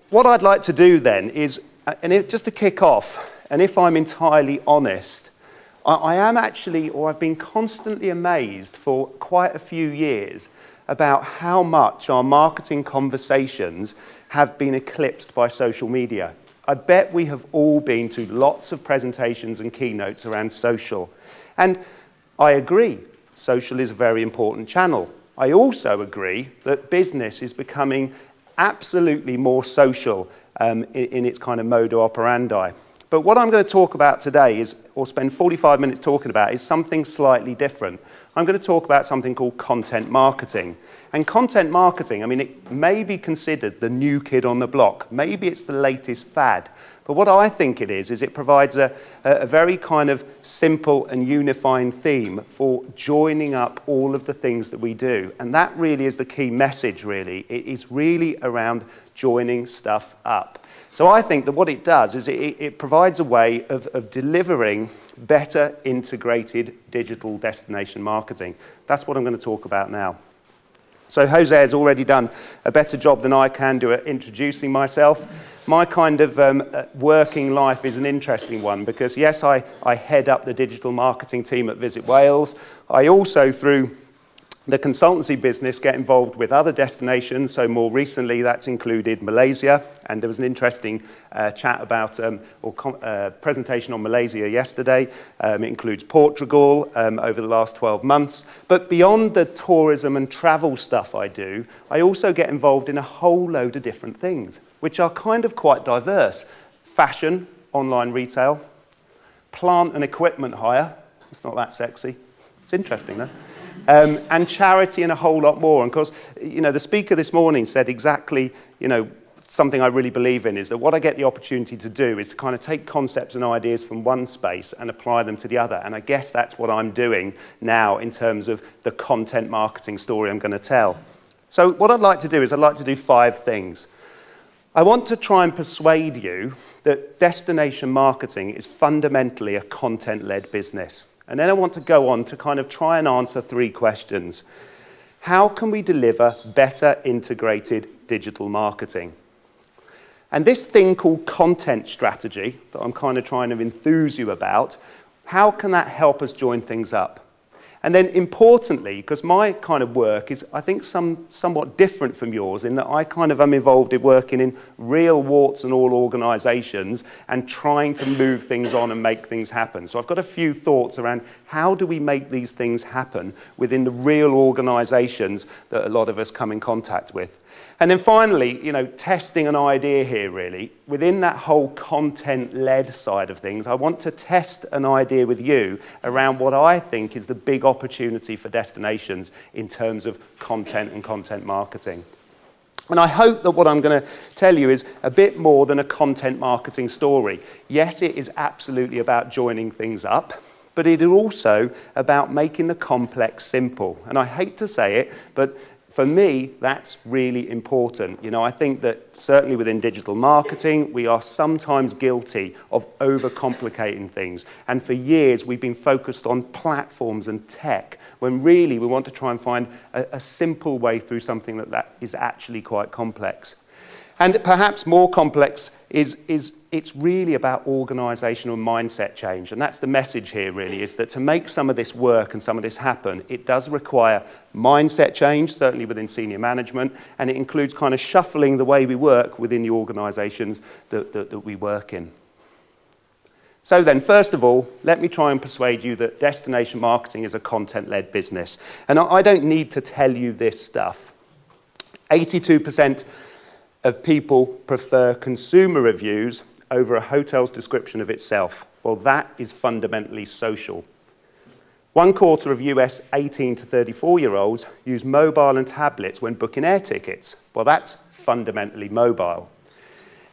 what I'd like to do then is, just to kick off, and if I'm entirely honest, I am actually, or I've been constantly amazed for quite a few years about how much our marketing conversations have been eclipsed by social media. I bet we have all been to lots of presentations and keynotes around social. And I agree, social is a very important channel. I also agree that business is becoming absolutely more social in its kind of modo operandi. But what I'm going to talk about today is, or spend 45 minutes talking about, is something slightly different. I'm going to talk about something called content marketing. And content marketing, I mean, it may be considered the new kid on the block. Maybe it's the latest fad. But what I think it is it provides a very kind of simple and unifying theme for joining up all of the things that we do. And that really is the key message, really. It is really around joining stuff up. So I think that what it does is it provides a way of delivering better integrated digital destination marketing. That's what I'm going to talk about now. So Jose has already done a better job than I can do at introducing myself. My kind of working life is an interesting one because, yes, I head up the digital marketing team at Visit Wales. I also, through the consultancy business, get involved with other destinations. So more recently, that's included Malaysia. And there was an interesting chat about, presentation on Malaysia yesterday. It includes Portugal over the last 12 months. But beyond the tourism and travel stuff I do, I also get involved in a whole load of different things, which are kind of quite diverse. Fashion, online retail, plant and equipment hire. It's not that sexy. It's interesting, though. And charity and a whole lot more. And of course, the speaker this morning said exactly, something I really believe in is that what I get the opportunity to do is to kind of take concepts and ideas from one space and apply them to the other. And I guess that's what I'm doing now in terms of the content marketing story I'm going to tell. So what I'd like to do is I'd like to do 5 things. I want to try and persuade you that destination marketing is fundamentally a content-led business. And then I want to go on to kind of try and answer 3 questions. How can we deliver better integrated digital marketing? And this thing called content strategy that I'm kind of trying to enthuse you about, how can that help us join things up? And then importantly, because my kind of work is, I think, somewhat different from yours in that I kind of am involved in working in real warts and all organisations and trying to move things on and make things happen. So I've got a few thoughts around how do we make these things happen within the real organisations that a lot of us come in contact with. And then finally, testing an idea here really. Within that whole content-led side of things, I want to test an idea with you around what I think is the big opportunity for destinations in terms of content and content marketing. And I hope that what I'm going to tell you is a bit more than a content marketing story. Yes, it is absolutely about joining things up, but it is also about making the complex simple. And I hate to say it, but for me, that's really important. I think that certainly within digital marketing, we are sometimes guilty of overcomplicating things. And for years, we've been focused on platforms and tech, when really we want to try and find a simple way through something that is actually quite complex. And perhaps more complex is it's really about organisational mindset change. And that's the message here really, is that to make some of this work and some of this happen, it does require mindset change, certainly within senior management, and it includes kind of shuffling the way we work within the organisations that we work in. So then, first of all, let me try and persuade you that destination marketing is a content-led business. And I don't need to tell you this stuff. 82% of people prefer consumer reviews over a hotel's description of itself. Well, that is fundamentally social. 1/4 of US 18 to 34-year-olds use mobile and tablets when booking air tickets. Well, that's fundamentally mobile.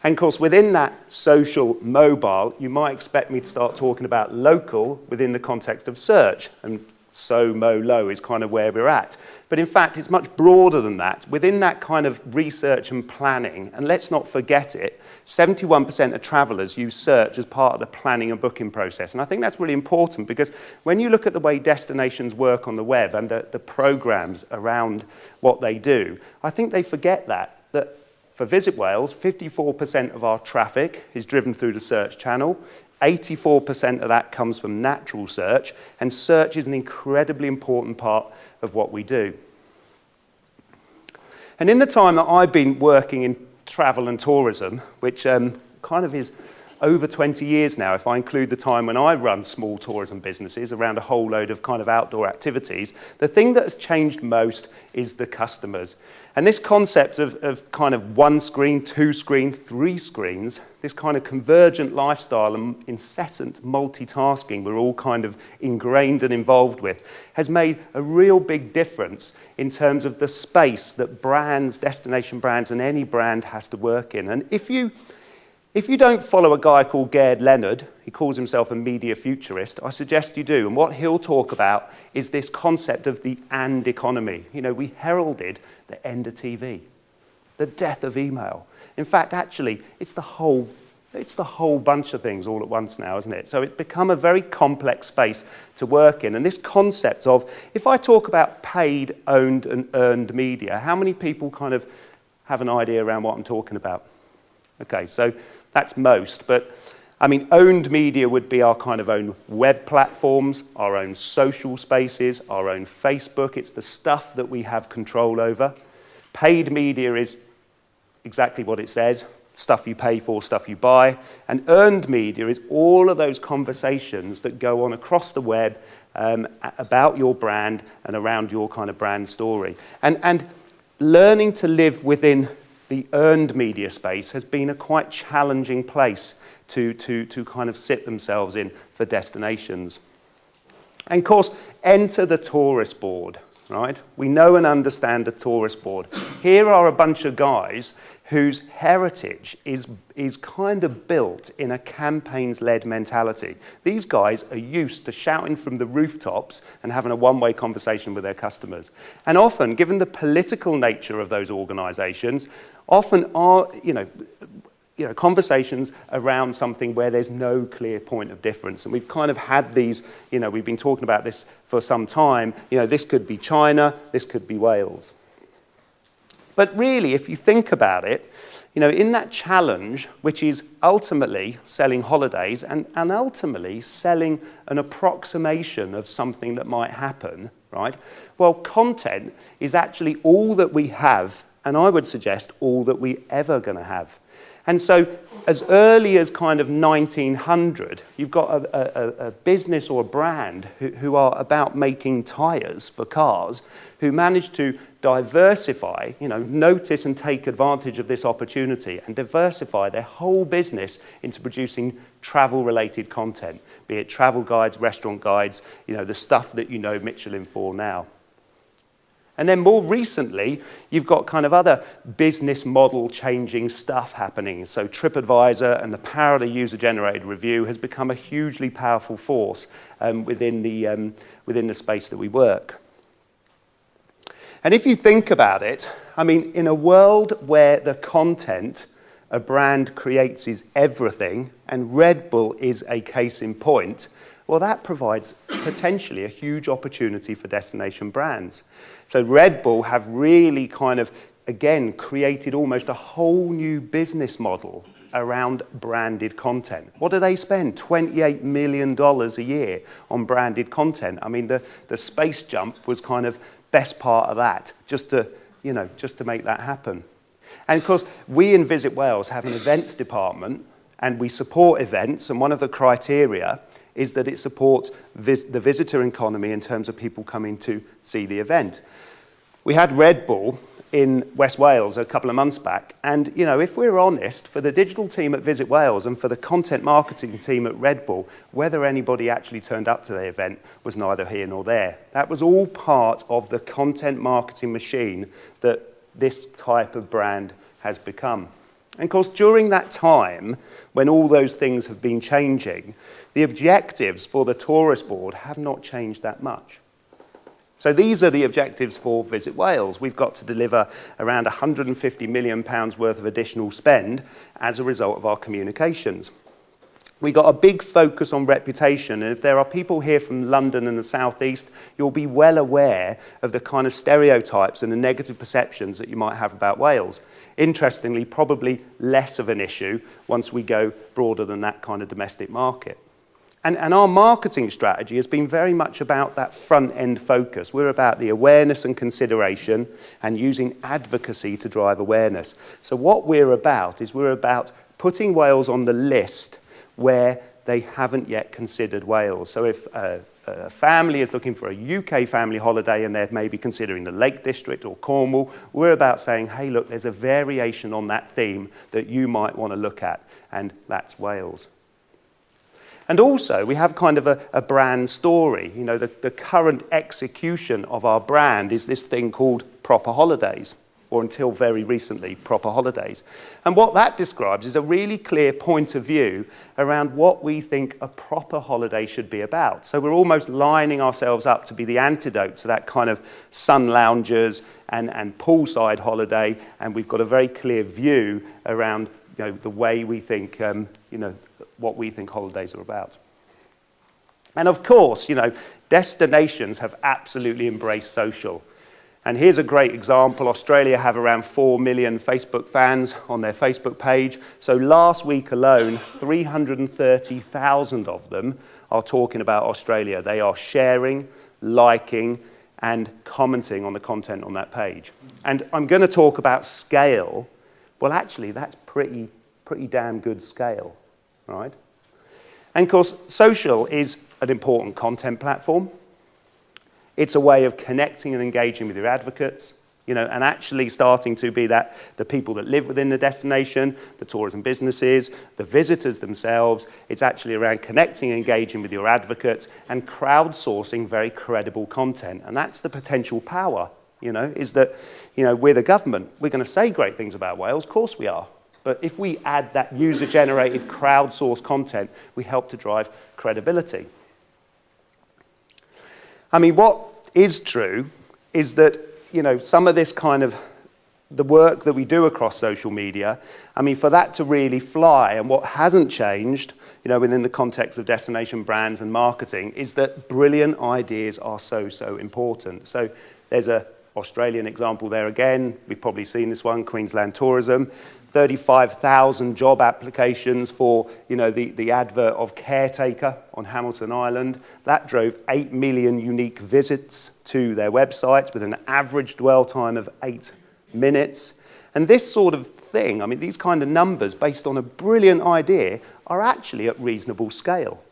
And of course, within that social mobile, you might expect me to start talking about local within the context of search. And so, mo, low is kind of where we're at. But in fact, it's much broader than that. Within that kind of research and planning, and let's not forget it, 71% of travellers use search as part of the planning and booking process. And I think that's really important because when you look at the way destinations work on the web and the programs around what they do, I think they forget that for Visit Wales, 54% of our traffic is driven through the search channel. 84% of that comes from natural search, and search is an incredibly important part of what we do. And in the time that I've been working in travel and tourism, which kind of is over 20 years now, if I include the time when I run small tourism businesses around a whole load of kind of outdoor activities, the thing that has changed most is the customers. And this concept of kind of one screen, two screen, three screens, this kind of convergent lifestyle and incessant multitasking we're all kind of ingrained and involved with, has made a real big difference in terms of the space that brands, destination brands, and any brand has to work in. And if you don't follow a guy called Gerd Leonard, he calls himself a media futurist, I suggest you do. And what he'll talk about is this concept of the "and" economy. You know, we heralded the end of TV, the death of email. In fact, actually, it's the whole bunch of things all at once now, isn't it? So it's become a very complex space to work in. And this concept of, if I talk about paid, owned, and earned media, how many people kind of have an idea around what I'm talking about? Okay, so that's most, but I mean, owned media would be our kind of own web platforms, our own social spaces, our own Facebook. It's the stuff that we have control over. Paid media is exactly what it says, stuff you pay for, stuff you buy. And earned media is all of those conversations that go on across the web about your brand and around your kind of brand story. And learning to live within the earned media space has been a quite challenging place to kind of sit themselves in for destinations. And of course, enter the tourist board, right? We know and understand the tourist board. Here are a bunch of guys whose heritage is kind of built in a campaigns-led mentality. These guys are used to shouting from the rooftops and having a one-way conversation with their customers. And often, given the political nature of those organizations, often are, conversations around something where there's no clear point of difference. And we've kind of had these, we've been talking about this for some time. This could be China, this could be Wales. But really, if you think about it, in that challenge, which is ultimately selling holidays and ultimately selling an approximation of something that might happen, right? Well, content is actually all that we have, and I would suggest all that we're ever going to have. And so as early as kind of 1900, you've got a business or a brand who are about making tyres for cars, who managed to diversify, notice and take advantage of this opportunity and diversify their whole business into producing travel-related content, be it travel guides, restaurant guides, the stuff that you know Michelin for now. And then more recently, you've got kind of other business model changing stuff happening. So TripAdvisor and the power of the user-generated review has become a hugely powerful force within the space that we work. And if you think about it, I mean, in a world where the content a brand creates is everything, and Red Bull is a case in point, well, that provides potentially a huge opportunity for destination brands. So Red Bull have really kind of, again, created almost a whole new business model around branded content. What do they spend? $28 million a year on branded content. I mean, the space jump was kind of best part of that, just to make that happen. And of course, we in Visit Wales have an events department, and we support events, and one of the criteria is that it supports the visitor economy in terms of people coming to see the event. We had Red Bull in West Wales a couple of months back, and if we're honest, for the digital team at Visit Wales and for the content marketing team at Red Bull, whether anybody actually turned up to the event was neither here nor there. That was all part of the content marketing machine that this type of brand has become. And of course, during that time, when all those things have been changing, the objectives for the tourist board have not changed that much. So these are the objectives for Visit Wales. We've got to deliver around £150 million worth of additional spend as a result of our communications. We got a big focus on reputation, and if there are people here from London and the Southeast, you'll be well aware of the kind of stereotypes and the negative perceptions that you might have about Wales. Interestingly, probably less of an issue once we go broader than that kind of domestic market. And our marketing strategy has been very much about that front-end focus. We're about the awareness and consideration and using advocacy to drive awareness. So what we're about is we're about putting Wales on the list where they haven't yet considered Wales. So if a family is looking for a UK family holiday and they're maybe considering the Lake District or Cornwall, we're about saying, hey, look, there's a variation on that theme that you might want to look at, and that's Wales. And also, we have kind of a brand story. You know, the current execution of our brand is this thing called Proper Holidays, or until very recently, Proper Holidays. And what that describes is a really clear point of view around what we think a proper holiday should be about. So we're almost lining ourselves up to be the antidote to that kind of sun loungers and poolside holiday, and we've got a very clear view around, you know, the way we think, what we think holidays are about. And of course, you know, destinations have absolutely embraced social. And here's a great example. Australia have around 4 million Facebook fans on their Facebook page. So last week alone, 330,000 of them are talking about Australia. They are sharing, liking, and commenting on the content on that page. And I'm going to talk about scale. Well, actually, that's pretty damn good scale, right? And of course, social is an important content platform. It's a way of connecting and engaging with your advocates, you know, and actually starting to be that the people that live within the destination, the tourism businesses, the visitors themselves. It's actually around connecting and engaging with your advocates and crowdsourcing very credible content. And that's the potential power, you know, is that, you know, we're the government. We're going to say great things about Wales, of course we are. But if we add that user-generated crowdsourced content, we help to drive credibility. I mean, what is true is that, you know, some of this kind of, the work that we do across social media, I mean, for that to really fly, and what hasn't changed, you know, within the context of destination brands and marketing, is that brilliant ideas are so important. So there's an Australian example there again. We've probably seen this one, Queensland Tourism. 35,000 job applications for, you know, the advert of caretaker on Hamilton Island. That drove 8 million unique visits to their website with an average dwell time of 8 minutes. And this sort of thing, I mean, these kind of numbers based on a brilliant idea are actually at reasonable scale.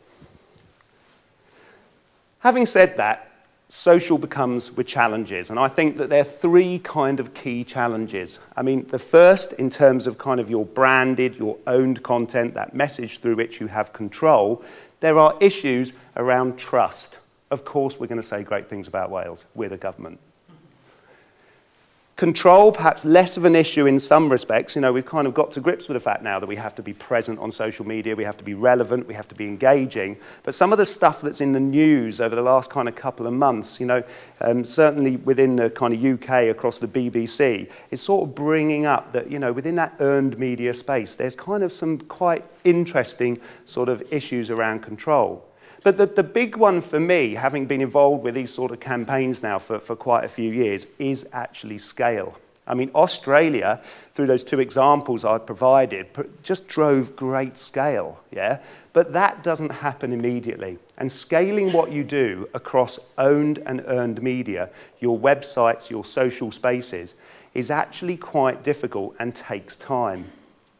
Having said that, social becomes with challenges, and I think that there are three kind of key challenges. I mean, the first, in terms of kind of your branded, your owned content, that message through which you have control, there are issues around trust. Of course, we're going to say great things about Wales. We're the government. Control, perhaps less of an issue in some respects. You know, we've kind of got to grips with the fact now that we have to be present on social media, we have to be relevant, we have to be engaging. But some of the stuff that's in the news over the last kind of couple of months, you know, certainly within the kind of UK across the BBC, is sort of bringing up that, you know, within that earned media space, there's kind of some quite interesting sort of issues around control. But the big one for me, having been involved with these sort of campaigns now for quite a few years, is actually scale. I mean, Australia, through those two examples I provided, just drove great scale, yeah? But that doesn't happen immediately. And scaling what you do across owned and earned media, your websites, your social spaces, is actually quite difficult and takes time.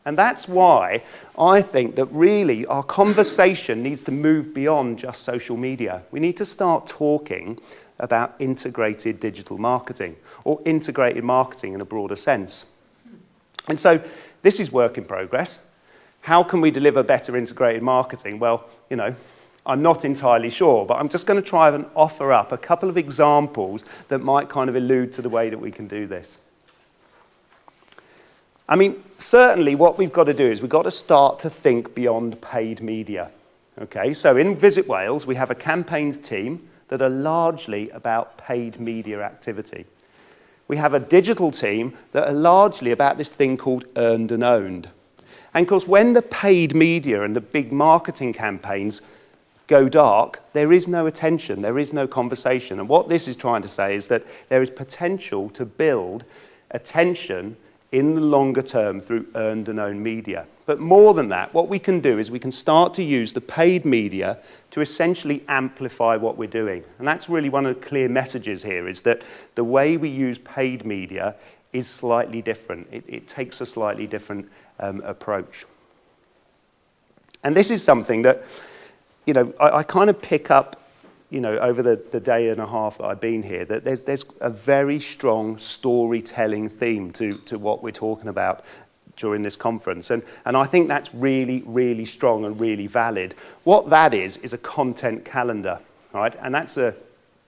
And that's why I think that really our conversation needs to move beyond just social media. We need to start talking about integrated digital marketing, or integrated marketing in a broader sense. And so this is work in progress. How can we deliver better integrated marketing? Well, you know, I'm not entirely sure, but I'm just going to try and offer up a couple of examples that might kind of allude to the way that we can do this. I mean, certainly what we've got to do is we've got to start to think beyond paid media. Okay, so in Visit Wales, we have a campaigns team that are largely about paid media activity. We have a digital team that are largely about this thing called earned and owned. And of course, when the paid media and the big marketing campaigns go dark, there is no attention, there is no conversation. And what this is trying to say is that there is potential to build attention in the longer term through earned and owned media. But more than that, what we can do is we can start to use the paid media to essentially amplify what we're doing. And that's really one of the clear messages here, is that the way we use paid media is slightly different. It takes a slightly different approach. And this is something that, I kind of pick up, over the day and a half that I've been here, that there's a very strong storytelling theme to what we're talking about during this conference. And I think that's really, really strong and really valid. What that is a content calendar, right? And that's a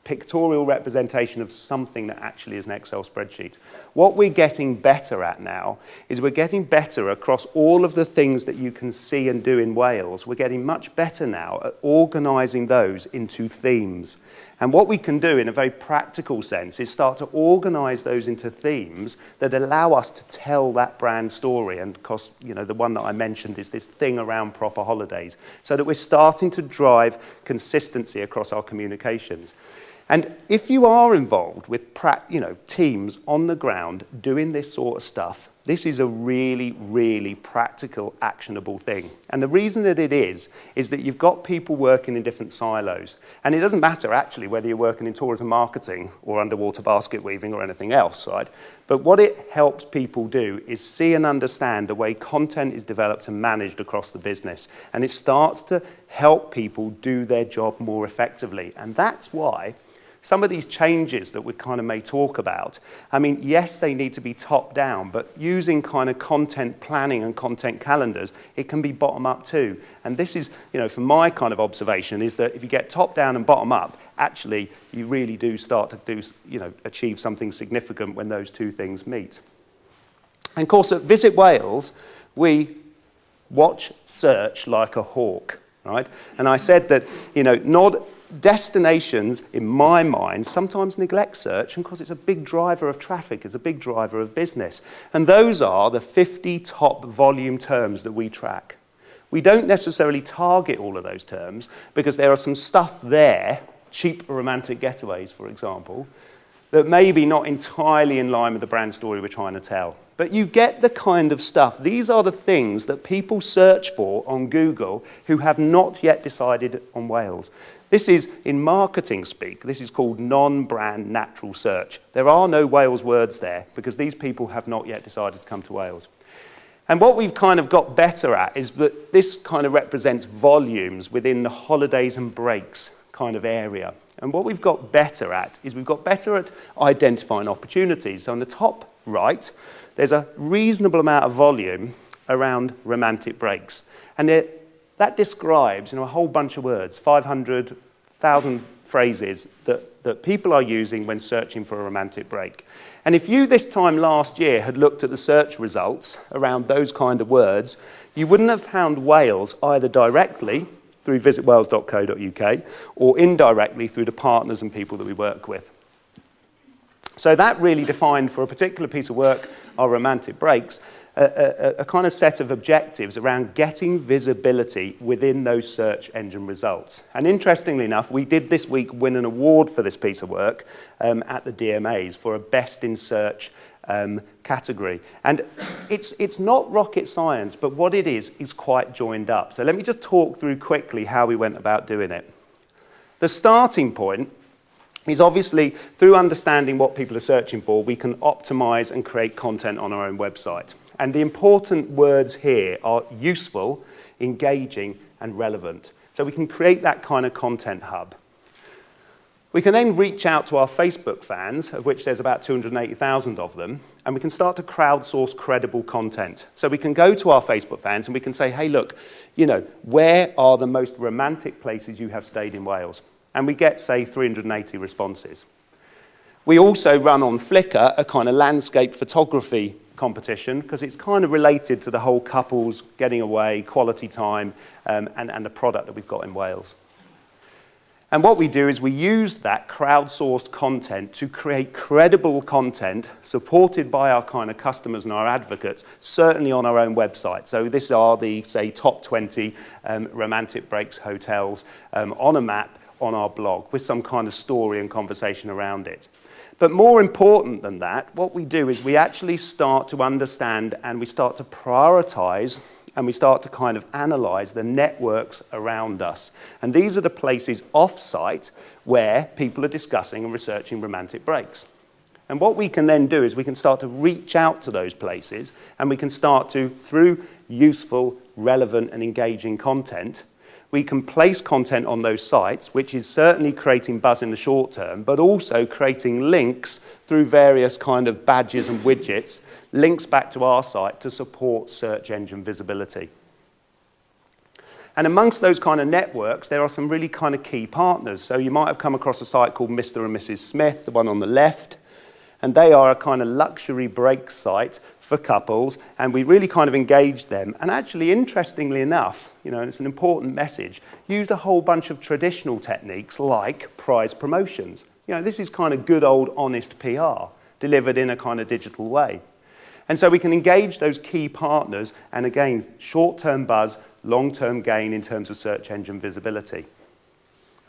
pictorial representation of something that actually is an Excel spreadsheet. What we're getting better at now is we're getting better across all of the things that you can see and do in Wales. We're getting much better now at organising those into themes. And what we can do in a very practical sense is start to organise those into themes that allow us to tell that brand story. And of course, the one that I mentioned is this thing around proper holidays, so that we're starting to drive consistency across our communications. And if you are involved with teams on the ground doing this sort of stuff, this is a really, really practical, actionable thing. And the reason that it is that you've got people working in different silos. And it doesn't matter, actually, whether you're working in tourism marketing or underwater basket weaving or anything else, right? But what it helps people do is see and understand the way content is developed and managed across the business. And it starts to help people do their job more effectively. And that's why some of these changes that we kind of may talk about, yes, they need to be top down, but using kind of content planning and content calendars, it can be bottom up too. And this is, from my kind of observation, is that if you get top down and bottom up, actually, you really do start to achieve something significant when those two things meet. And of course, at Visit Wales, we watch search like a hawk, right? And I said that, destinations, in my mind, sometimes neglect search, and because it's a big driver of traffic, it's a big driver of business. And those are the 50 top volume terms that we track. We don't necessarily target all of those terms because there are some stuff there, cheap romantic getaways, for example, that may be not entirely in line with the brand story we're trying to tell. But you get the kind of stuff. These are the things that people search for on Google who have not yet decided on Wales. This is, in marketing speak, this is called non-brand natural search. There are no Wales words there because these people have not yet decided to come to Wales. And what we've kind of got better at is that this kind of represents volumes within the holidays and breaks kind of area. And what we've got better at is we've got better at identifying opportunities. So on the top right, there's a reasonable amount of volume around romantic breaks. And that describes, a whole bunch of words, 500,000 phrases that people are using when searching for a romantic break. And if you this time last year had looked at the search results around those kind of words, you wouldn't have found Wales either directly through visitwales.co.uk or indirectly through the partners and people that we work with. So that really defined for a particular piece of work, our romantic breaks, a kind of set of objectives around getting visibility within those search engine results. And interestingly enough, we did this week win an award for this piece of work at the DMAs for a Best in Search category. And it's not rocket science, but what it is quite joined up. So let me just talk through quickly how we went about doing it. The starting point is obviously through understanding what people are searching for, we can optimize and create content on our own website. And the important words here are useful, engaging, and relevant. So we can create that kind of content hub. We can then reach out to our Facebook fans, of which there's about 280,000 of them, and we can start to crowdsource credible content. So we can go to our Facebook fans and we can say, hey, look, where are the most romantic places you have stayed in Wales? And we get, say, 380 responses. We also run on Flickr a kind of landscape photography competition because it's kind of related to the whole couples getting away, quality time, and the product that we've got in Wales. And what we do is we use that crowdsourced content to create credible content supported by our kind of customers and our advocates, certainly on our own website. So these are the, say, top 20 romantic breaks hotels on a map on our blog with some kind of story and conversation around it. But more important than that, what we do is we actually start to understand and we start to prioritize and we start to kind of analyze the networks around us. And these are the places off-site where people are discussing and researching romantic breaks. And what we can then do is we can start to reach out to those places and we can start to, through useful, relevant and engaging content, we can place content on those sites, which is certainly creating buzz in the short term, but also creating links through various kind of badges and widgets, links back to our site to support search engine visibility. And amongst those kind of networks, there are some really kind of key partners. So you might have come across a site called Mr. and Mrs. Smith, the one on the left, and they are a kind of luxury break site for couples, and we really kind of engaged them. And actually, interestingly enough, you know, and it's an important message, used a whole bunch of traditional techniques like prize promotions. You know, this is kind of good old honest PR delivered in a kind of digital way. And so we can engage those key partners and again, short-term buzz, long-term gain in terms of search engine visibility.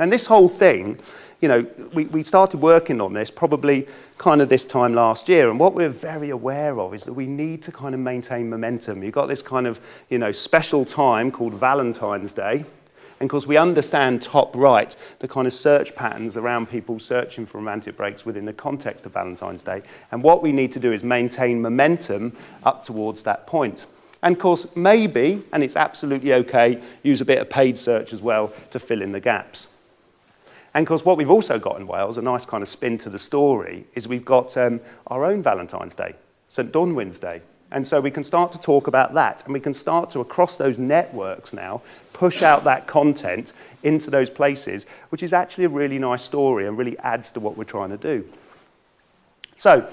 And this whole thing, you know, we started working on this probably kind of this time last year, and what we're very aware of is that we need to kind of maintain momentum. You've got this kind of, you know, special time called Valentine's Day, and of course we understand top right the kind of search patterns around people searching for romantic breaks within the context of Valentine's Day, and what we need to do is maintain momentum up towards that point. And of course, maybe, and it's absolutely okay, use a bit of paid search as well to fill in the gaps. And of course, what we've also got in Wales, a nice kind of spin to the story, is we've got our own Valentine's Day, St Donwyn's Day. And so we can start to talk about that, and we can start to, across those networks now, push out that content into those places, which is actually a really nice story and really adds to what we're trying to do. So,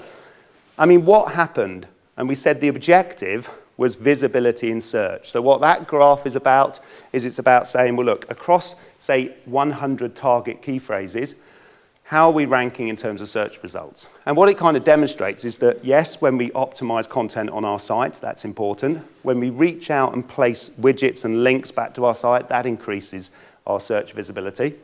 I mean, what happened? And we said the objective was visibility in search. So what that graph is about is it's about saying, well, look, across, say, 100 target key phrases, how are we ranking in terms of search results? And what it kind of demonstrates is that, yes, when we optimize content on our site, that's important. When we reach out and place widgets and links back to our site, that increases our search visibility.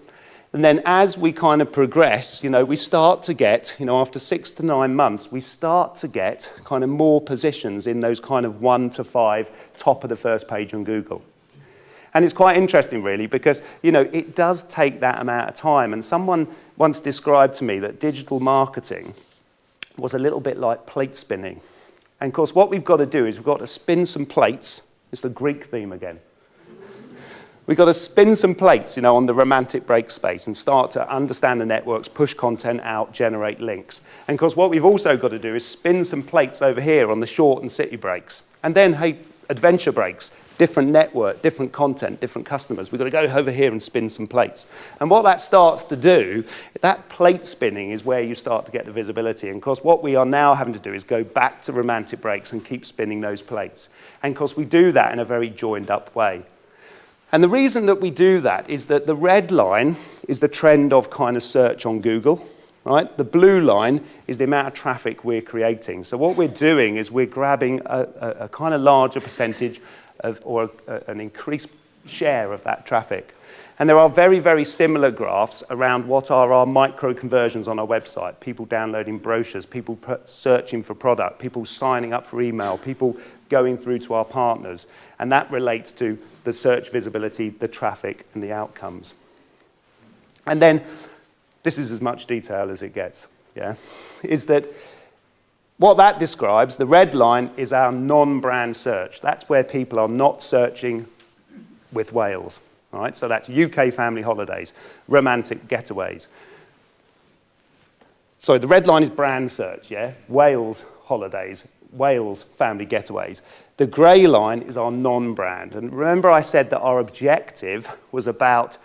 And then as we kind of progress, you know, we start to get, you know, after 6 to 9 months, we start to get kind of more positions in those kind of 1 to 5 top of the first page on Google. And it's quite interesting, really, because, you know, it does take that amount of time. And someone once described to me that digital marketing was a little bit like plate spinning. And of course, what we've got to do is we've got to spin some plates. It's the Greek theme again. We've got to spin some plates, you know, on the romantic break space and start to understand the networks, push content out, generate links. And of course, what we've also got to do is spin some plates over here on the short and city breaks. And then, hey, adventure breaks, different network, different content, different customers. We've got to go over here and spin some plates. And what that starts to do, that plate spinning is where you start to get the visibility. And of course, what we are now having to do is go back to romantic breaks and keep spinning those plates. And of course, we do that in a very joined up way. And the reason that we do that is that the red line is the trend of kind of search on Google, right? The blue line is the amount of traffic we're creating. So what we're doing is we're grabbing a kind of larger percentage of, or an increased share of that traffic. And there are very, very similar graphs around what are our micro conversions on our website, people downloading brochures, people searching for product, people signing up for email, people going through to our partners. And that relates to the search visibility, the traffic, and the outcomes. And then, this is as much detail as it gets, yeah, is that what that describes, the red line is our non-brand search. That's where people are not searching with Wales, right? So that's UK family holidays, romantic getaways. Sorry, the red line is brand search, yeah? Wales holidays, Wales family getaways. The grey line is our non-brand. And remember I said that our objective was about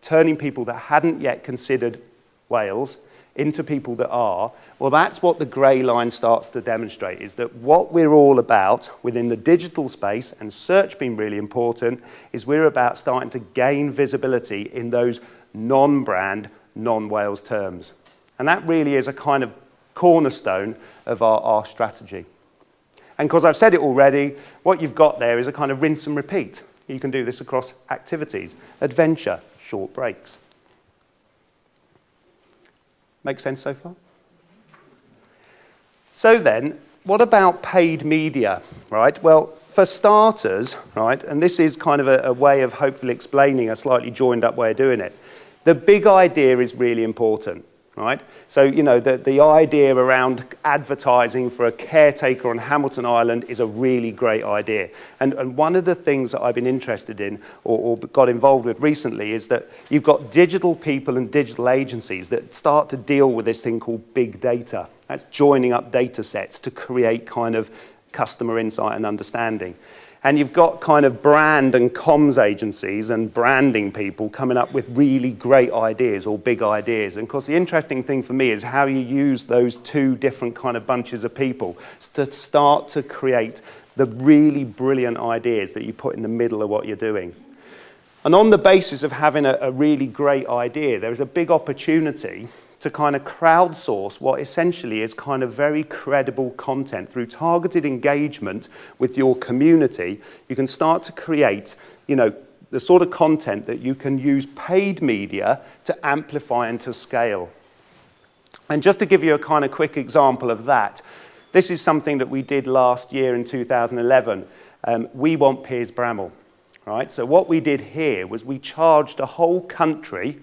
turning people that hadn't yet considered Wales into people that are. Well, that's what the grey line starts to demonstrate, is that what we're all about within the digital space, and search being really important, is we're about starting to gain visibility in those non-brand, non-Wales terms. And that really is a kind of cornerstone of our strategy. And because I've said it already, what you've got there is a kind of rinse and repeat. You can do this across activities, adventure, short breaks. Make sense so far? So then, what about paid media, right? Well, for starters, right, and this is kind of a way of hopefully explaining a slightly joined up way of doing it, the big idea is really important. Right? So, you know, the idea around advertising for a caretaker on Hamilton Island is a really great idea. And one of the things that I've been interested in or got involved with recently is that you've got digital people and digital agencies that start to deal with this thing called big data. That's joining up data sets to create kind of customer insight and understanding. And you've got kind of brand and comms agencies and branding people coming up with really great ideas or big ideas. And of course, the interesting thing for me is how you use those two different kind of bunches of people to start to create the really brilliant ideas that you put in the middle of what you're doing. And on the basis of having a really great idea, there is a big opportunity to kind of crowdsource what essentially is kind of very credible content through targeted engagement with your community. You can start to create, you know, the sort of content that you can use paid media to amplify and to scale. And just to give you a kind of quick example of that, this is something that we did last year in 2011. We Want Piers Bramall, right? So what we did here was we charged a whole country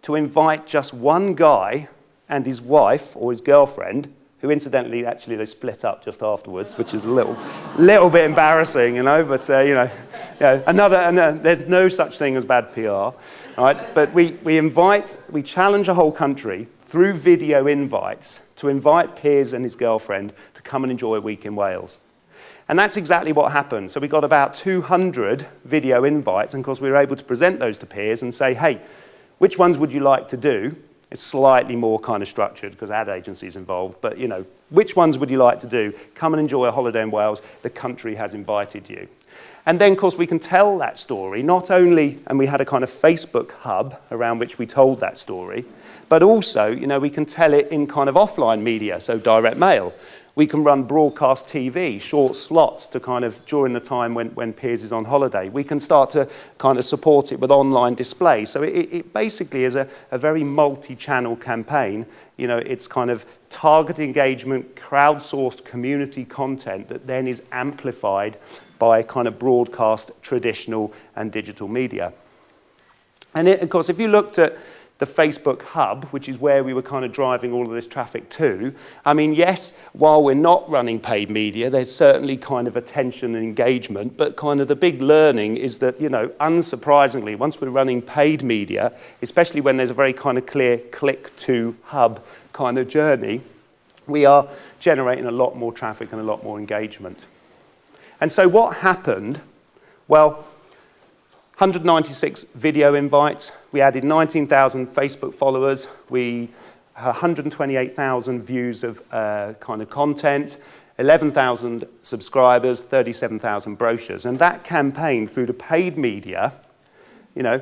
to invite just one guy and his wife or his girlfriend, who incidentally, actually they split up just afterwards, which is a little bit embarrassing, you know, but, there's no such thing as bad PR, right? But we challenge a whole country through video invites to invite Piers and his girlfriend to come and enjoy a week in Wales. And that's exactly what happened. So we got about 200 video invites, and of course we were able to present those to Piers and say, hey, which ones would you like to do? It's slightly more kind of structured because ad agency's involved, but you know, which ones would you like to do? Come and enjoy a holiday in Wales. The country has invited you. And then, of course, we can tell that story not only, and we had a kind of Facebook hub around which we told that story, but also, you know, we can tell it in kind of offline media, so direct mail. We can run broadcast TV, short slots to kind of during the time when Piers is on holiday. We can start to kind of support it with online display. So it basically is a very multi-channel campaign. You know, it's kind of target engagement, crowdsourced community content that then is amplified by kind of broadcast, traditional and digital media. And of course, if you looked at the Facebook hub, which is where we were kind of driving all of this traffic to. I mean, yes, while we're not running paid media, there's certainly kind of attention and engagement, but kind of the big learning is that, you know, unsurprisingly, once we're running paid media, especially when there's a very kind of clear click to hub kind of journey, we are generating a lot more traffic and a lot more engagement. And so what happened? Well, 196 video invites, we added 19,000 Facebook followers, we 128,000 views of kind of content, 11,000 subscribers, 37,000 brochures. And that campaign through the paid media, you know,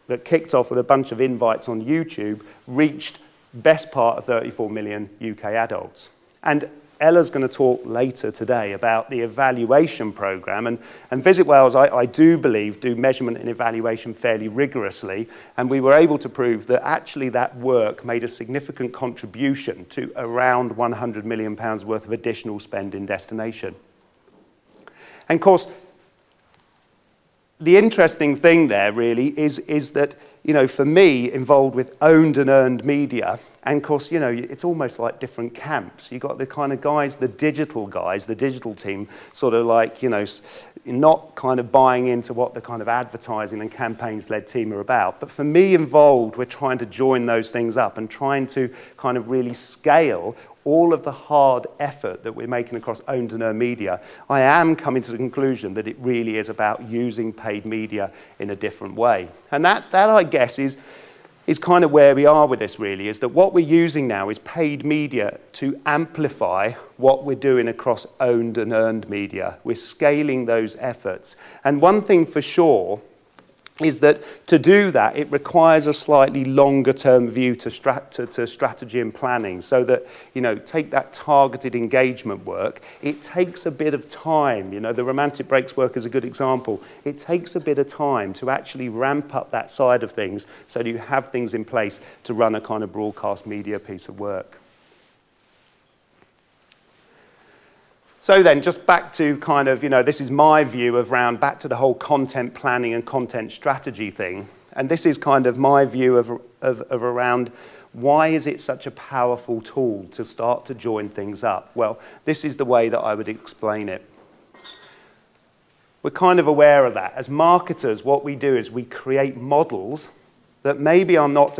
that kicked off with a bunch of invites on YouTube, reached best part of 34 million UK adults. And Ella's going to talk later today about the evaluation programme, and Visit Wales, I do believe, do measurement and evaluation fairly rigorously, and we were able to prove that actually that work made a significant contribution to around £100 million worth of additional spend in destination. And of course, the interesting thing there really is that, you know, for me, involved with owned and earned media, and of course, you know, it's almost like different camps. You've got the kind of guys, the digital team, sort of like, you know, not kind of buying into what the kind of advertising and campaigns-led team are about. But for me involved, we're trying to join those things up and trying to kind of really scale all of the hard effort that we're making across owned and earned media. I am coming to the conclusion that it really is about using paid media in a different way. And that I guess, is kind of where we are with this really, is that what we're using now is paid media to amplify what we're doing across owned and earned media. We're scaling those efforts. And one thing for sure is that to do that, it requires a slightly longer term view to strategy and planning, so that, take that targeted engagement work, it takes a bit of time. The romantic breaks work is a good example. It takes a bit of time to actually ramp up that side of things so that you have things in place to run a kind of broadcast media piece of work. So then, just back to kind of, this is my view of back to the whole content planning and content strategy thing. And this is kind of my view of around why is it such a powerful tool to start to join things up? Well, this is the way that I would explain it. We're kind of aware of that. As marketers, what we do is we create models that maybe are not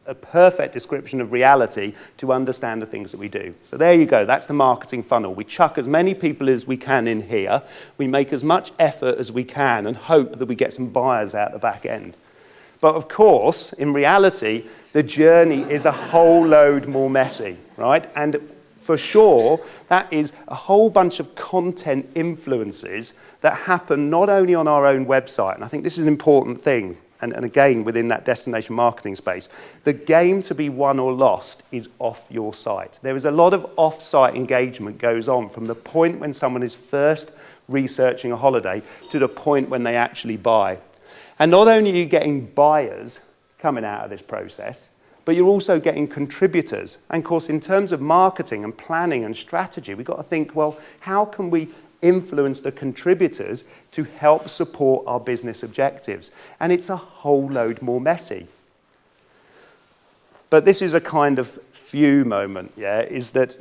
a perfect description of reality to understand the things that we do. So there you go, that's the marketing funnel. We chuck as many people as we can in here, we make as much effort as we can and hope that we get some buyers out the back end. But of course, in reality, the journey is a whole load more messy, right? And for sure, that is a whole bunch of content influences that happen not only on our own website, and I think this is an important thing, and again, within that destination marketing space, the game to be won or lost is off your site. There is a lot of off-site engagement goes on from the point when someone is first researching a holiday to the point when they actually buy. And not only are you getting buyers coming out of this process, but you're also getting contributors. And of course, in terms of marketing and planning and strategy, we've got to think, well, how can we influence the contributors to help support our business objectives? And it's a whole load more messy. But this is a kind of few moment, is that,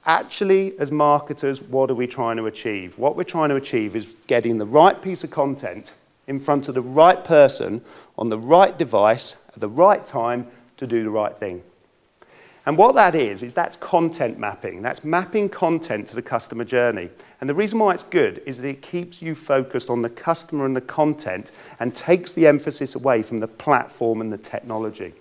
actually as marketers, what are we trying to achieve? What we're trying to achieve is getting the right piece of content in front of the right person on the right device at the right time to do the right thing. And what that is that's content mapping. That's mapping content to the customer journey. And the reason why it's good is that it keeps you focused on the customer and the content and takes the emphasis away from the platform and the technology.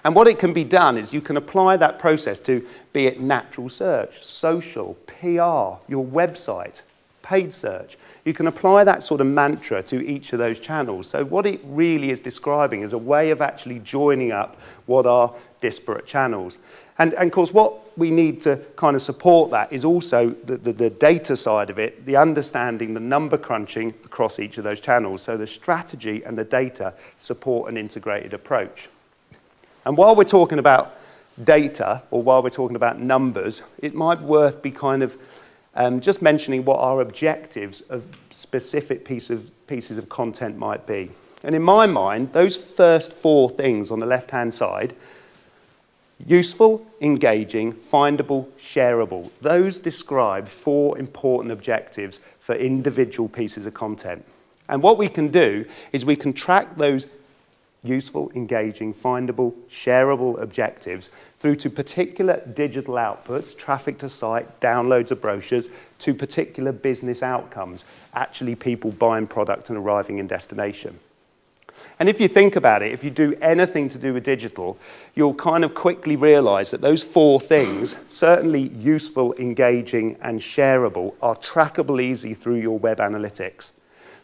And what it can be done is you can apply that process to, be it natural search, social, PR, your website, paid search. You can apply that sort of mantra to each of those channels. So what it really is describing is a way of actually joining up what are disparate channels. And of course, what we need to kind of support that is also the data side of it, the understanding, the number crunching across each of those channels. So the strategy and the data support an integrated approach. And while we're talking about data, or while we're talking about numbers, it might worth be kind of just mentioning what our objectives of specific pieces of content might be. And in my mind, those first four things on the left-hand side, useful, engaging, findable, shareable, those describe four important objectives for individual pieces of content. And what we can do is we can track those useful, engaging, findable, shareable objectives through to particular digital outputs, traffic to site, downloads of brochures, to particular business outcomes, actually people buying product and arriving in destination. And if you think about it, if you do anything to do with digital, you'll kind of quickly realize that those four things, certainly useful, engaging, and shareable, are trackable easy through your web analytics.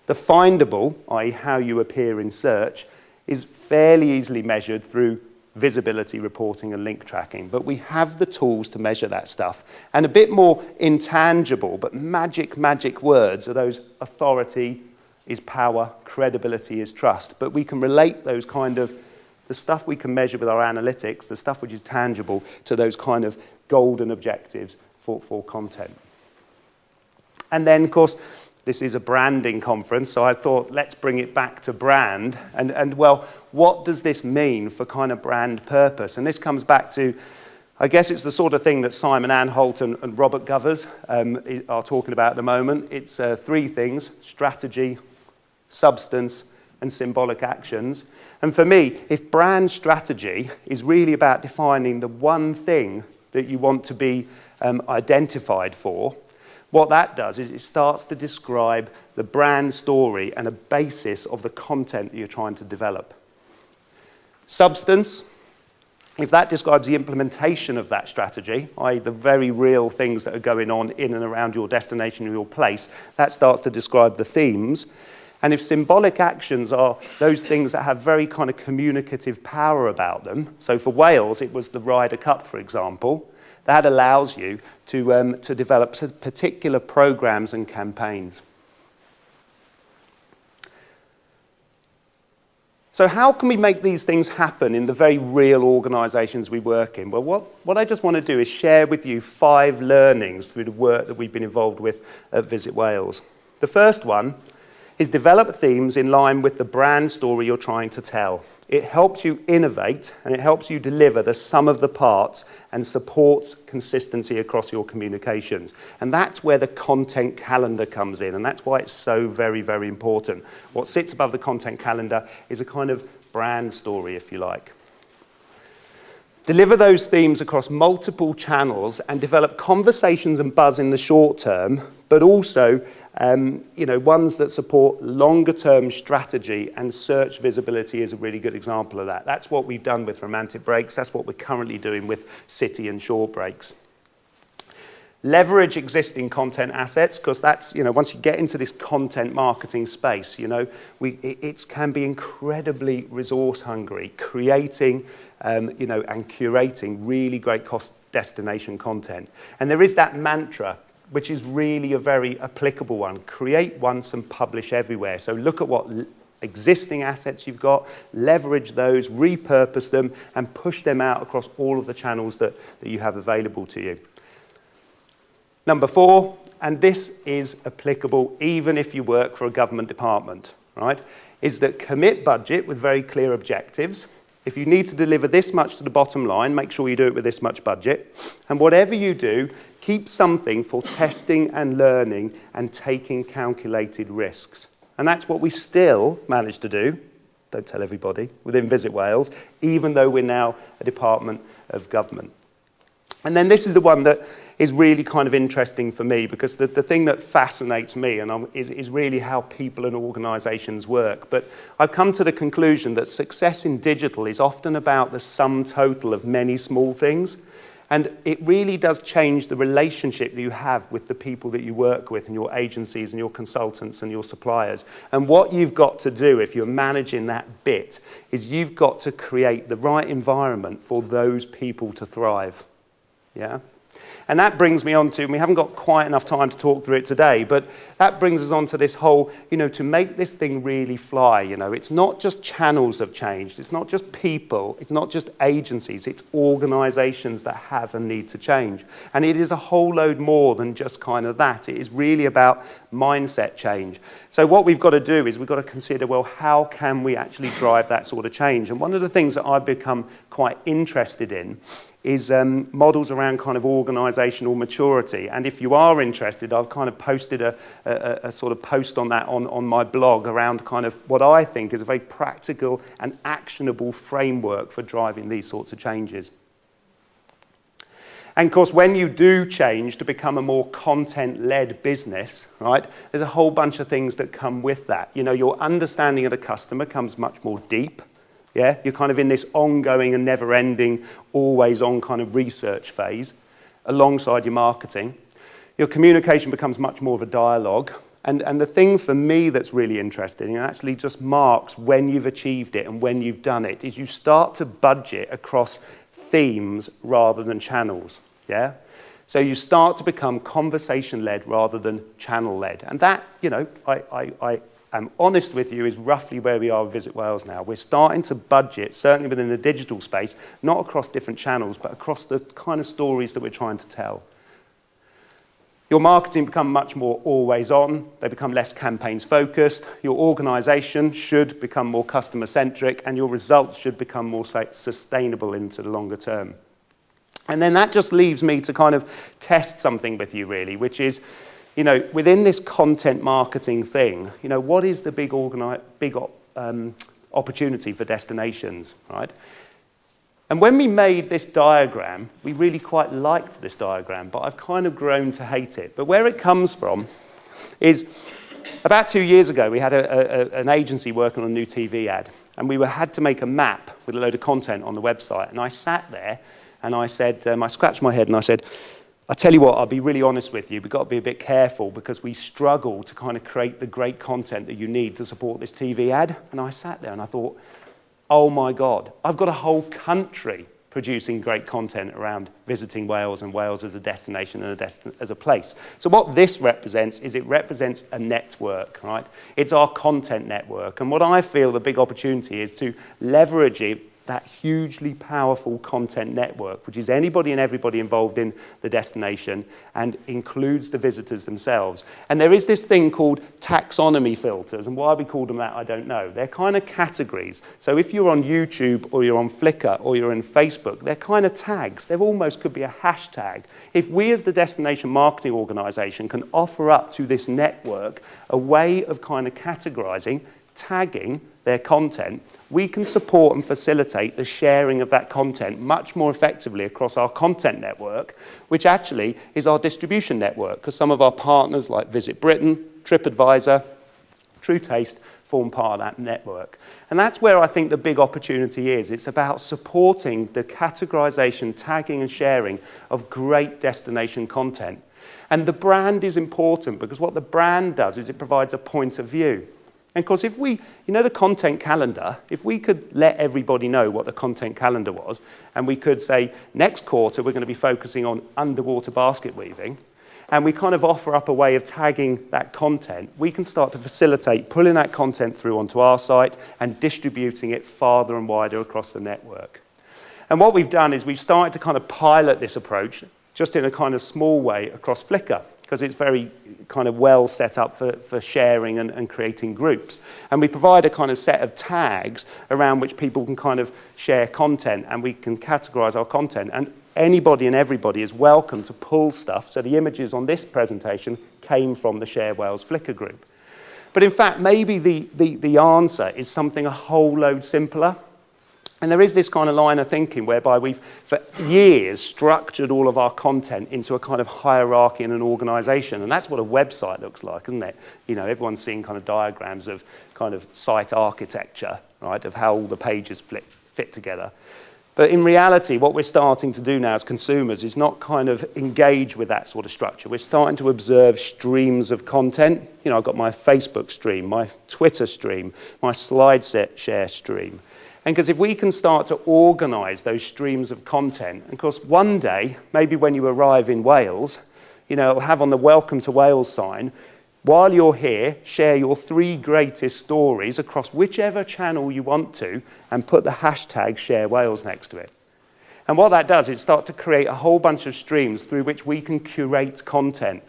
The findable, i.e. how you appear in search, is fairly easily measured through visibility reporting and link tracking, but we have the tools to measure that stuff. And a bit more intangible, but magic words are those: authority is power, credibility is trust. But we can relate those kind of, the stuff we can measure with our analytics, the stuff which is tangible, to those kind of golden objectives for content. And then, of course, this is a branding conference, so I thought, let's bring it back to brand. And well, what does this mean for kind of brand purpose? And this comes back to, I guess it's the sort of thing that Simon Anholt and Robert Govers are talking about at the moment. It's three things: strategy, substance, and symbolic actions. And for me, if brand strategy is really about defining the one thing that you want to be identified for, what that does is it starts to describe the brand story and a basis of the content that you're trying to develop. Substance, if that describes the implementation of that strategy, i.e. the very real things that are going on in and around your destination or your place, that starts to describe the themes. And if symbolic actions are those things that have very kind of communicative power about them, so for Wales it was the Ryder Cup, for example, that allows you to develop particular programs and campaigns. So how can we make these things happen in the very real organisations we work in? Well, what I just want to do is share with you 5 learnings through the work that we've been involved with at Visit Wales. The first one is develop themes in line with the brand story you're trying to tell. It helps you innovate and it helps you deliver the sum of the parts and supports consistency across your communications. And that's where the content calendar comes in, and that's why it's so very, very important. What sits above the content calendar is a kind of brand story, if you like. Deliver those themes across multiple channels and develop conversations and buzz in the short term, but also ones that support longer-term strategy, and search visibility is a really good example of that. That's what we've done with Romantic Breaks. That's what we're currently doing with City and Shore Breaks. Leverage existing content assets, because that's, once you get into this content marketing space, it can be incredibly resource hungry, creating, and curating really great cost destination content. And there is that mantra, which is really a very applicable one. Create once and publish everywhere. So look at what existing assets you've got, leverage those, repurpose them, and push them out across all of the channels that you have available to you. Number 4, and this is applicable even if you work for a government department, right, is that commit budget with very clear objectives. If you need to deliver this much to the bottom line, make sure you do it with this much budget. And whatever you do, keep something for testing and learning and taking calculated risks. And that's what we still manage to do, don't tell everybody, within Visit Wales, even though we're now a department of government. And then this is the one that is really kind of interesting for me, because the thing that fascinates me is really how people and organisations work. But I've come to the conclusion that success in digital is often about the sum total of many small things. And it really does change the relationship that you have with the people that you work with, and your agencies and your consultants and your suppliers. And what you've got to do if you're managing that bit is you've got to create the right environment for those people to thrive. Yeah? And that brings me on to, and we haven't got quite enough time to talk through it today, but that brings us on to this whole, to make this thing really fly, it's not just channels have changed, it's not just people, it's not just agencies, it's organisations that have and need to change. And it is a whole load more than just kind of that. It is really about mindset change. So what we've got to do is we've got to consider, well, how can we actually drive that sort of change? And one of the things that I've become quite interested in is models around kind of organisational maturity. And if you are interested, I've kind of posted a sort of post on that on my blog around kind of what I think is a very practical and actionable framework for driving these sorts of changes. And of course, when you do change to become a more content-led business, right, there's a whole bunch of things that come with that. Your understanding of the customer comes much more deep. Yeah, you're kind of in this ongoing and never-ending, always-on kind of research phase alongside your marketing. Your communication becomes much more of a dialogue. And the thing for me that's really interesting, and actually just marks when you've achieved it and when you've done it, is you start to budget across themes rather than channels. Yeah? So you start to become conversation-led rather than channel-led. And that, I'm honest with you, is roughly where we are with Visit Wales now. We're starting to budget, certainly within the digital space, not across different channels, but across the kind of stories that we're trying to tell. Your marketing become much more always on. They become less campaigns focused. Your organisation should become more customer centric, and your results should become more sustainable into the longer term. And then that just leaves me to kind of test something with you really, which is, within this content marketing thing, what is the big opportunity for destinations, right? And when we made this diagram, we really quite liked this diagram, but I've kind of grown to hate it. But where it comes from is, about 2 years ago, we had an agency working on a new TV ad, and we had to make a map with a load of content on the website. And I sat there, and I said, I scratched my head, and I said, I tell you what, I'll be really honest with you, we've got to be a bit careful because we struggle to kind of create the great content that you need to support this TV ad. And I sat there and I thought, oh my God, I've got a whole country producing great content around visiting Wales and Wales as a destination and as a place. So what this represents is it represents a network, right? It's our content network. And what I feel the big opportunity is to leverage it, that hugely powerful content network, which is anybody and everybody involved in the destination and includes the visitors themselves. And there is this thing called taxonomy filters, and why we call them that, I don't know. They're kind of categories. So if you're on YouTube or you're on Flickr or you're in Facebook, they're kind of tags. They almost could be a hashtag. If we as the destination marketing organization can offer up to this network a way of kind of categorizing, tagging their content, we can support and facilitate the sharing of that content much more effectively across our content network, which actually is our distribution network, because some of our partners like Visit Britain, TripAdvisor, True Taste form part of that network. And that's where I think the big opportunity is. It's about supporting the categorization, tagging and sharing of great destination content. And the brand is important because what the brand does is it provides a point of view. And of course, if we, the content calendar, if we could let everybody know what the content calendar was, and we could say, next quarter, we're going to be focusing on underwater basket weaving, and we kind of offer up a way of tagging that content, we can start to facilitate pulling that content through onto our site and distributing it farther and wider across the network. And what we've done is we've started to kind of pilot this approach just in a kind of small way across Flickr, because it's very kind of well set up for sharing and creating groups. And we provide a kind of set of tags around which people can kind of share content, and we can categorize our content. And anybody and everybody is welcome to pull stuff. So the images on this presentation came from the Share Wales Flickr group. But in fact, maybe the answer is something a whole load simpler. And there is this kind of line of thinking whereby we've, for years, structured all of our content into a kind of hierarchy and an organization. And that's what a website looks like, isn't it? Everyone's seeing kind of diagrams of kind of site architecture, right, of how all the pages fit together. But in reality, what we're starting to do now as consumers is not kind of engage with that sort of structure. We're starting to observe streams of content. I've got my Facebook stream, my Twitter stream, my slide share stream. And because if we can start to organise those streams of content, and of course one day, maybe when you arrive in Wales, it'll have on the Welcome to Wales sign, while you're here, share your 3 greatest stories across whichever channel you want to, and put the hashtag Share Wales next to it. And what that does is it starts to create a whole bunch of streams through which we can curate content.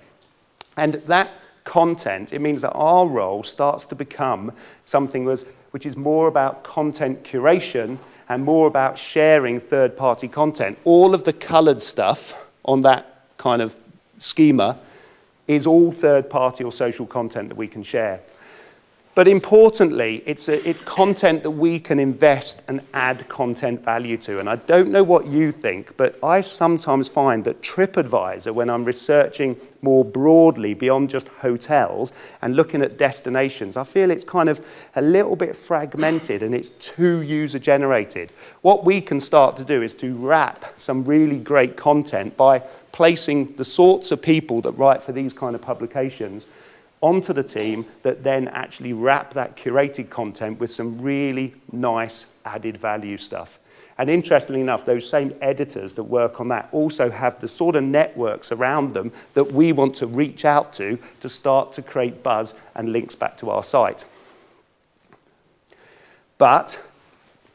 And that content, it means that our role starts to become something which is more about content curation and more about sharing third-party content. All of the coloured stuff on that kind of schema is all third-party or social content that we can share. But importantly, it's content that we can invest and add content value to. And I don't know what you think, but I sometimes find that TripAdvisor, when I'm researching more broadly beyond just hotels and looking at destinations, I feel it's kind of a little bit fragmented and it's too user-generated. What we can start to do is to wrap some really great content by placing the sorts of people that write for these kind of publications onto the team that then actually wrap that curated content with some really nice added value stuff. And interestingly enough, those same editors that work on that also have the sort of networks around them that we want to reach out to start to create buzz and links back to our site. But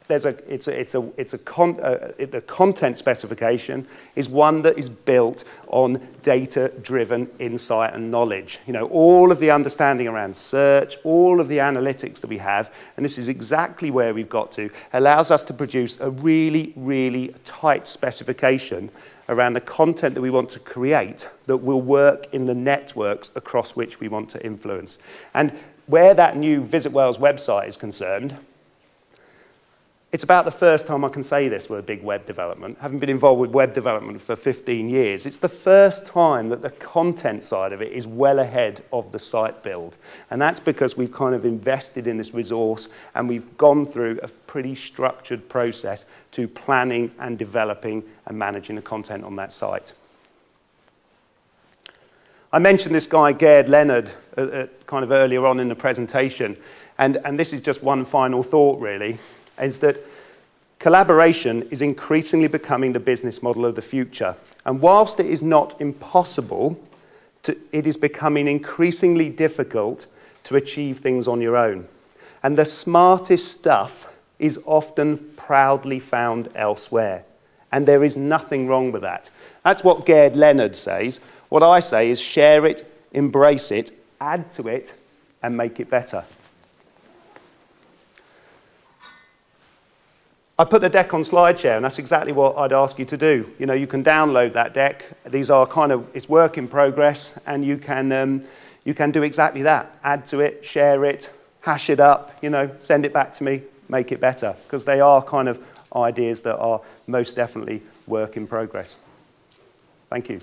the content specification is one that is built on data-driven insight and knowledge. All of the understanding around search, all of the analytics that we have, and this is exactly where we've got to, allows us to produce a really, really tight specification around the content that we want to create that will work in the networks across which we want to influence. And where that new Visit Wales website is concerned, it's about the first time I can say this with a big web development. Having been involved with web development for 15 years, it's the first time that the content side of it is well ahead of the site build. And that's because we've kind of invested in this resource and we've gone through a pretty structured process to planning and developing and managing the content on that site. I mentioned this guy, Gerd Leonard, kind of earlier on in the presentation, and this is just one final thought, really, is that collaboration is increasingly becoming the business model of the future. And whilst it is not impossible, it is becoming increasingly difficult to achieve things on your own. And the smartest stuff is often proudly found elsewhere. And there is nothing wrong with that. That's what Gerd Leonard says. What I say is share it, embrace it, add to it, and make it better. I put the deck on SlideShare, and that's exactly what I'd ask you to do. You know, you can download that deck. These are it's work in progress, and you can do exactly that. Add to it, share it, hash it up, send it back to me, make it better, because they are kind of ideas that are most definitely work in progress. Thank you.